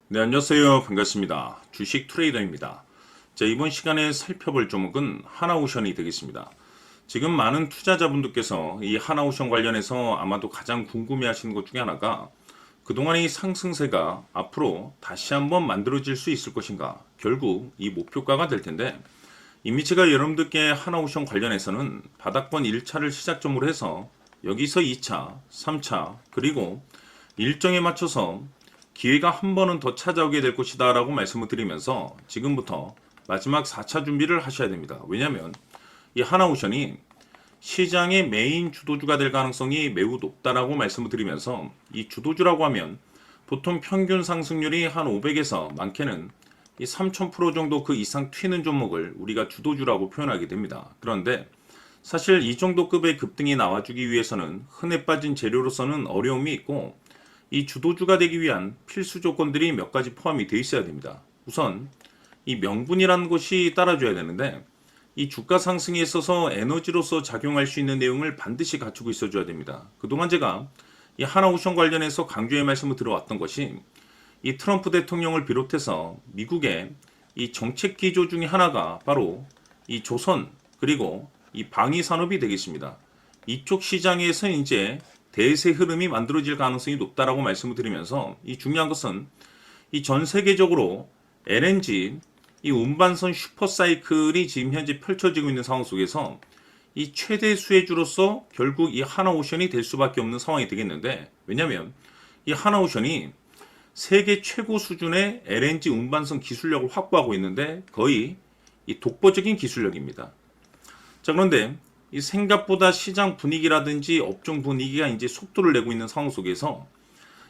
네, 안녕하세요. 반갑습니다. 주식 트레이더입니다. 자, 이번 시간에 살펴볼 종목은 하나오션이 되겠습니다. 지금 많은 투자자분들께서 이 하나오션 관련해서 아마도 가장 궁금해 하시는 것 중에 하나가 그동안의 상승세가 앞으로 다시 한번 만들어질 수 있을 것인가? 결국 이 목표가가 될 텐데 이미 제가 여러분들께 하나오션 관련해서는 바닥권 1차를 시작점으로 해서 여기서 2차, 3차, 그리고 일정에 맞춰서 기회가 한 번은 더 찾아오게 될 것이다 라고 말씀을 드리면서 지금부터 마지막 4차 준비를 하셔야 됩니다. 왜냐하면 이 하나오션이 시장의 메인 주도주가 될 가능성이 매우 높다라고 말씀을 드리면서 이 주도주라고 하면 보통 평균 상승률이 한 500에서 많게는 이 3000% 정도 그 이상 튀는 종목을 우리가 주도주라고 표현하게 됩니다. 그런데 사실 이 정도 급의 급등이 나와주기 위해서는 흔해 빠진 재료로서는 어려움이 있고 이 주도주가 되기 위한 필수 조건들이 몇 가지 포함이 되어 있어야 됩니다. 우선 이 명분이라는 것이 따라줘야 되는데 이 주가 상승에 있어서 에너지로서 작용할 수 있는 내용을 반드시 갖추고 있어줘야 됩니다. 그동안 제가 이 하나오션 관련해서 강조의 말씀을 들어왔던 것이 이 트럼프 대통령을 비롯해서 미국의 이 정책 기조 중에 하나가 바로 이 조선 그리고 이 방위 산업이 되겠습니다. 이쪽 시장에서 이제 대세 흐름이 만들어질 가능성이 높다라고 말씀을 드리면서 이 중요한 것은 이 전 세계적으로 LNG 이 운반선 슈퍼사이클이 지금 현재 펼쳐지고 있는 상황 속에서 이 최대 수혜주로서 결국 이 하나오션이 될 수밖에 없는 상황이 되겠는데 왜냐하면 이 하나오션이 세계 최고 수준의 LNG 운반선 기술력을 확보하고 있는데 거의 이 독보적인 기술력입니다. 자, 그런데 이 생각보다 시장 분위기라든지 업종 분위기가 이제 속도를 내고 있는 상황 속에서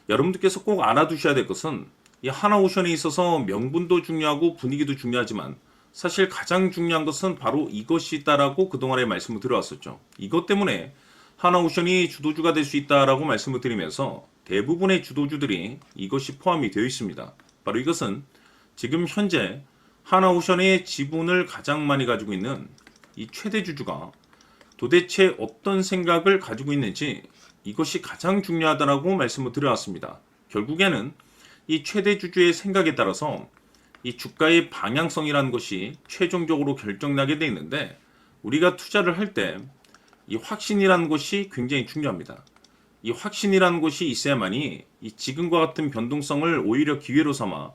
여러분들께서 꼭 알아두셔야 될 것은 이 하나오션에 있어서 명분도 중요하고 분위기도 중요하지만 사실 가장 중요한 것은 바로 이것이다라고 그동안에 말씀을 드려왔었죠. 이것 때문에 하나오션이 주도주가 될 수 있다라고 말씀을 드리면서 대부분의 주도주들이 이것이 포함이 되어 있습니다. 바로 이것은 지금 현재 하나오션의 지분을 가장 많이 가지고 있는 이 최대 주주가 도대체 어떤 생각을 가지고 있는지 이것이 가장 중요하다라고 말씀을 드려왔습니다. 결국에는 이 최대 주주의 생각에 따라서 이 주가의 방향성이라는 것이 최종적으로 결정나게 되어 있는데 우리가 투자를 할 때 이 확신이라는 것이 굉장히 중요합니다. 이 확신이라는 것이 있어야만이 이 지금과 같은 변동성을 오히려 기회로 삼아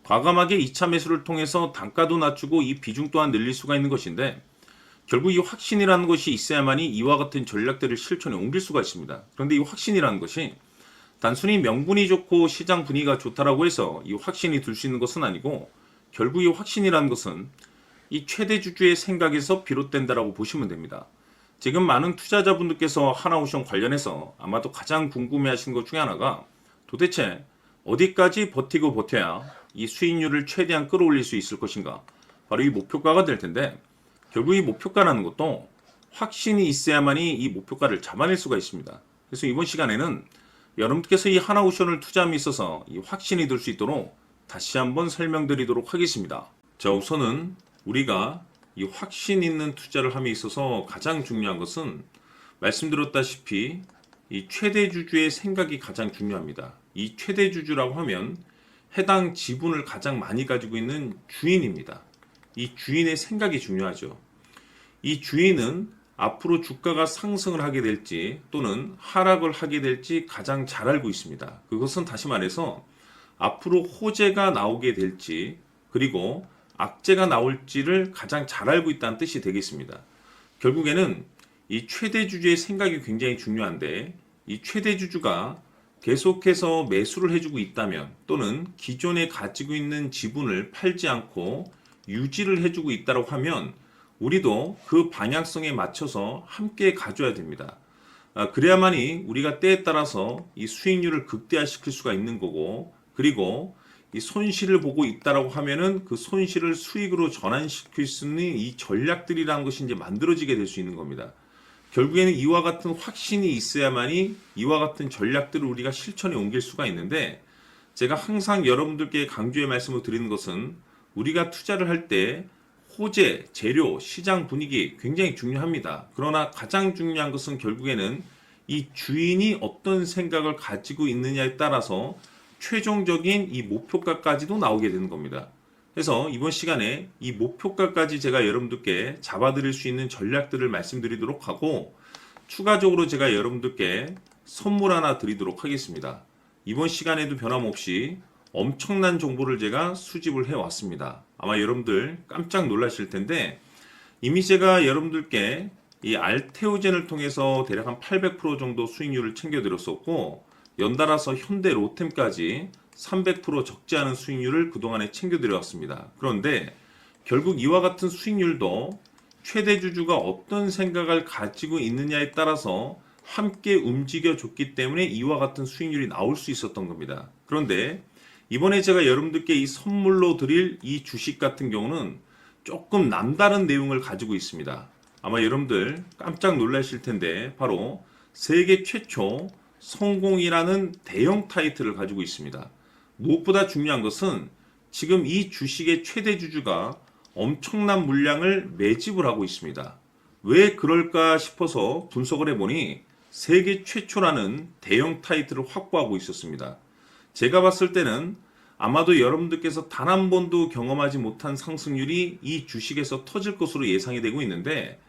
과감하게 2차 매수를 통해서 단가도 낮추고 이 비중 또한 늘릴 수가 있는 것인데 결국 이 확신이라는 것이 있어야만이 이와 같은 전략들을 실천에 옮길 수가 있습니다. 그런데 이 확신이라는 것이 단순히 명분이 좋고 시장 분위기가 좋다라고 해서 이 확신이 들 수 있는 것은 아니고 결국 이 확신이라는 것은 이 최대 주주의 생각에서 비롯된다라고 보시면 됩니다. 지금 많은 투자자분들께서 하나오션 관련해서 아마도 가장 궁금해하시는 것 중에 하나가 도대체 어디까지 버티고 버텨야 이 수익률을 최대한 끌어올릴 수 있을 것인가? 바로 이 목표가가 될 텐데 결국 이 목표가라는 것도 확신이 있어야만이 이 목표가를 잡아낼 수가 있습니다. 그래서 이번 시간에는 여러분께서 이 하나오션을 투자함에 있어서 이 확신이 들 수 있도록 다시 한번 설명드리도록 하겠습니다. 자, 우선은 우리가 이 확신 있는 투자를 함에 있어서 가장 중요한 것은 말씀드렸다시피 이 최대 주주의 생각이 가장 중요합니다. 이 최대 주주라고 하면 해당 지분을 가장 많이 가지고 있는 주인입니다. 이 주인의 생각이 중요하죠. 이 주인은 앞으로 주가가 상승을 하게 될지 또는 하락을 하게 될지 가장 잘 알고 있습니다. 그것은 다시 말해서 앞으로 호재가 나오게 될지 그리고 악재가 나올지를 가장 잘 알고 있다는 뜻이 되겠습니다. 결국에는 이 최대 주주의 생각이 굉장히 중요한데 이 최대 주주가 계속해서 매수를 해주고 있다면 또는 기존에 가지고 있는 지분을 팔지 않고 유지를 해주고 있다고 하면 우리도 그 방향성에 맞춰서 함께 가져야 됩니다. 그래야만이 우리가 때에 따라서 이 수익률을 극대화시킬 수가 있는 거고 그리고 이 손실을 보고 있다라고 하면은 그 손실을 수익으로 전환시킬 수 있는 이 전략들이라는 것이 이제 만들어지게 될 수 있는 겁니다. 결국에는 이와 같은 확신이 있어야만이 이와 같은 전략들을 우리가 실천에 옮길 수가 있는데 제가 항상 여러분들께 강조의 말씀을 드리는 것은 우리가 투자를 할 때 호재, 재료, 시장 분위기 굉장히 중요합니다. 그러나 가장 중요한 것은 결국에는 이 주인이 어떤 생각을 가지고 있느냐에 따라서 최종적인 이 목표가까지도 나오게 되는 겁니다. 그래서 이번 시간에 이 목표가까지 제가 여러분들께 잡아드릴 수 있는 전략들을 말씀드리도록 하고, 추가적으로 제가 여러분들께 선물 하나 드리도록 하겠습니다. 이번 시간에도 변함없이 엄청난 정보를 제가 수집을 해왔습니다. 아마 여러분들 깜짝 놀라실 텐데, 이미 제가 여러분들께 이 알테오젠을 통해서 대략 한 800% 정도 수익률을 챙겨드렸었고, 연달아서 현대 로템까지 300% 적지 않은 수익률을 그동안에 챙겨드려왔습니다. 그런데 결국 이와 같은 수익률도 최대 주주가 어떤 생각을 가지고 있느냐에 따라서 함께 움직여줬기 때문에 이와 같은 수익률이 나올 수 있었던 겁니다. 그런데 이번에 제가 여러분들께 이 선물로 드릴 이 주식 같은 경우는 조금 남다른 내용을 가지고 있습니다. 아마 여러분들 깜짝 놀라실 텐데, 바로 세계 최초 성공이라는 대형 타이틀을 가지고 있습니다. 무엇보다 중요한 것은 지금 이 주식의 최대 주주가 엄청난 물량을 매집을 하고 있습니다. 왜 그럴까 싶어서 분석을 해보니 세계 최초라는 대형 타이틀을 확보하고 있었습니다. 제가 봤을 때는 아마도 여러분들께서 단 한 번도 경험하지 못한 상승률이 이 주식에서 터질 것으로 예상이 되고 있는데,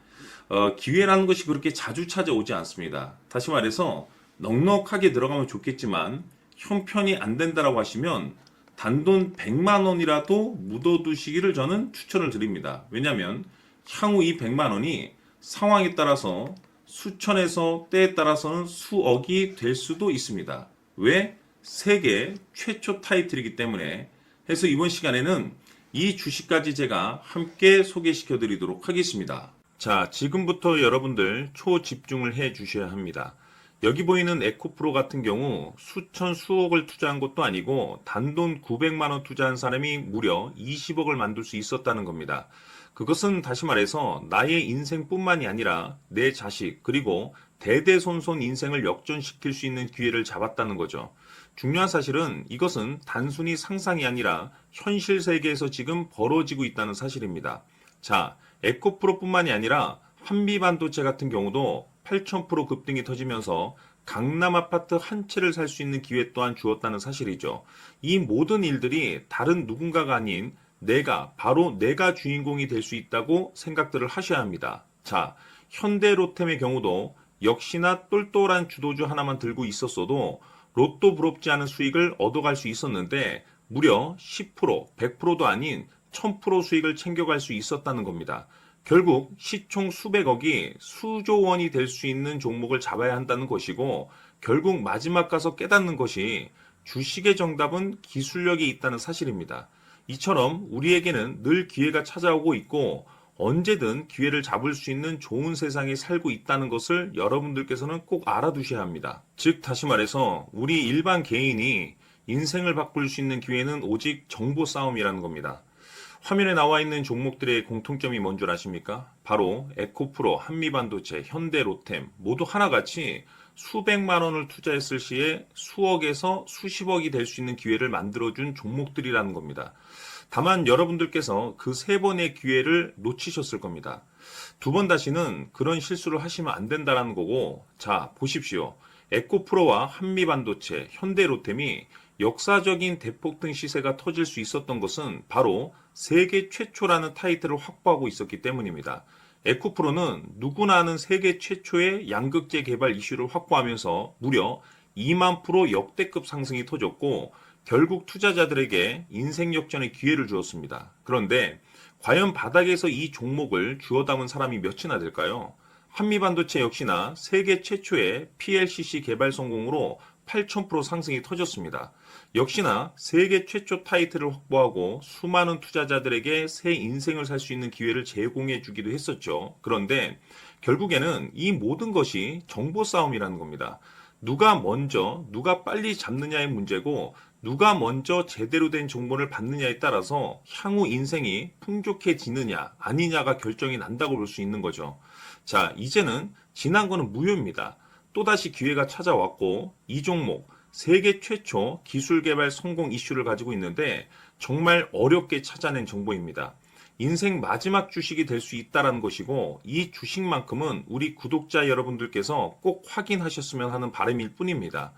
기회라는 것이 그렇게 자주 찾아오지 않습니다. 다시 말해서 넉넉하게 들어가면 좋겠지만 형편이 안 된다라고 하시면 단돈 100만 원이라도 묻어두시기를 저는 추천을 드립니다. 왜냐하면 향후 이 100만 원이 상황에 따라서 수천에서 때에 따라서는 수억이 될 수도 있습니다. 왜? 세계 최초 타이틀이기 때문에. 해서 이번 시간에는 이 주식까지 제가 함께 소개시켜 드리도록 하겠습니다. 자, 지금부터 여러분들 초집중을 해 주셔야 합니다. 여기 보이는 에코프로 같은 경우 수천 수억을 투자한 것도 아니고 단돈 900만 원 투자한 사람이 무려 20억을 만들 수 있었다는 겁니다. 그것은 다시 말해서 나의 인생뿐만이 아니라 내 자식 그리고 대대손손 인생을 역전시킬 수 있는 기회를 잡았다는 거죠. 중요한 사실은 이것은 단순히 상상이 아니라 현실 세계에서 지금 벌어지고 있다는 사실입니다. 자, 에코프로뿐만이 아니라 한미반도체 같은 경우도 8,000% 급등이 터지면서 강남 아파트 한 채를 살 수 있는 기회 또한 주었다는 사실이죠. 이 모든 일들이 다른 누군가가 아닌 바로 내가 주인공이 될 수 있다고 생각들을 하셔야 합니다. 자, 현대로템의 경우도 역시나 똘똘한 주도주 하나만 들고 있었어도 로또 부럽지 않은 수익을 얻어갈 수 있었는데 무려 10%, 100%도 아닌 1000% 수익을 챙겨갈 수 있었다는 겁니다. 결국 시총 수백억이 수조 원이 될 수 있는 종목을 잡아야 한다는 것이고, 결국 마지막 가서 깨닫는 것이 주식의 정답은 기술력이 있다는 사실입니다. 이처럼 우리에게는 늘 기회가 찾아오고 있고 언제든 기회를 잡을 수 있는 좋은 세상에 살고 있다는 것을 여러분들께서는 꼭 알아두셔야 합니다. 즉 다시 말해서 우리 일반 개인이 인생을 바꿀 수 있는 기회는 오직 정보 싸움이라는 겁니다. 화면에 나와 있는 종목들의 공통점이 뭔 줄 아십니까? 바로 에코프로, 한미반도체, 현대로템 모두 하나같이 수백만 원을 투자했을 시에 수억에서 수십억이 될 수 있는 기회를 만들어준 종목들이라는 겁니다. 다만 여러분들께서 그 세 번의 기회를 놓치셨을 겁니다. 두 번 다시는 그런 실수를 하시면 안 된다는 거고, 자 보십시오. 에코프로와 한미반도체, 현대로템이 역사적인 대폭등 시세가 터질 수 있었던 것은 바로 세계 최초라는 타이틀을 확보하고 있었기 때문입니다. 에코프로는 누구나 아는 세계 최초의 양극재 개발 이슈를 확보하면서 무려 2만 프로 역대급 상승이 터졌고 결국 투자자들에게 인생 역전의 기회를 주었습니다. 그런데 과연 바닥에서 이 종목을 주워 담은 사람이 몇이나 될까요? 한미반도체 역시나 세계 최초의 PLCC 개발 성공으로 8,000% 상승이 터졌습니다. 역시나 세계 최초 타이틀을 확보하고 수많은 투자자들에게 새 인생을 살 수 있는 기회를 제공해 주기도 했었죠. 그런데 결국에는 이 모든 것이 정보 싸움이라는 겁니다. 누가 먼저, 누가 빨리 잡느냐의 문제고 누가 먼저 제대로 된 정보를 받느냐에 따라서 향후 인생이 풍족해지느냐 아니냐가 결정이 난다고 볼 수 있는 거죠. 자, 이제는 지난 거는 무효입니다. 또다시 기회가 찾아왔고 이 종목 세계 최초 기술 개발 성공 이슈를 가지고 있는데 정말 어렵게 찾아낸 정보입니다. 인생 마지막 주식이 될 수 있다는 것이고 이 주식만큼은 우리 구독자 여러분들께서 꼭 확인하셨으면 하는 바람일 뿐입니다.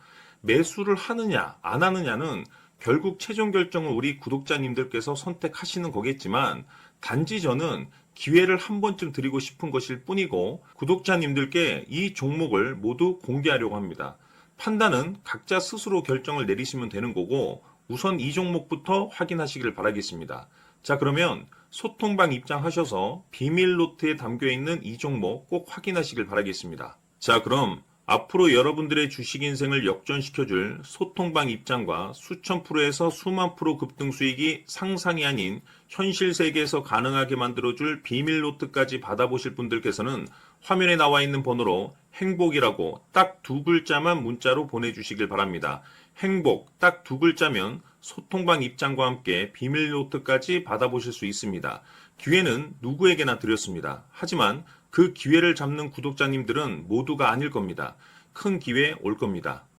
매수를 하느냐, 안 하느냐는 결국 최종 결정을 우리 구독자님들께서 선택하시는 거겠지만, 단지 저는 기회를 한 번쯤 드리고 싶은 것일 뿐이고, 구독자님들께 이 종목을 모두 공개하려고 합니다. 판단은 각자 스스로 결정을 내리시면 되는 거고, 우선 이 종목부터 확인하시길 바라겠습니다. 자, 그러면 소통방 입장하셔서 비밀 노트에 담겨 있는 이 종목 꼭 확인하시길 바라겠습니다. 자, 그럼 앞으로 여러분들의 주식 인생을 역전시켜줄 소통방 입장과 수천 프로에서 수만 프로 급등 수익이 상상이 아닌 현실 세계에서 가능하게 만들어줄 비밀 노트까지 받아보실 분들께서는 화면에 나와 있는 번호로 행복이라고 딱 두 글자만 문자로 보내주시길 바랍니다. 행복 딱 두 글자면 소통방 입장과 함께 비밀 노트까지 받아보실 수 있습니다. 기회는 누구에게나 드렸습니다. 하지만 그 기회를 잡는 구독자님들은 모두가 아닐 겁니다. 큰 기회 올 겁니다.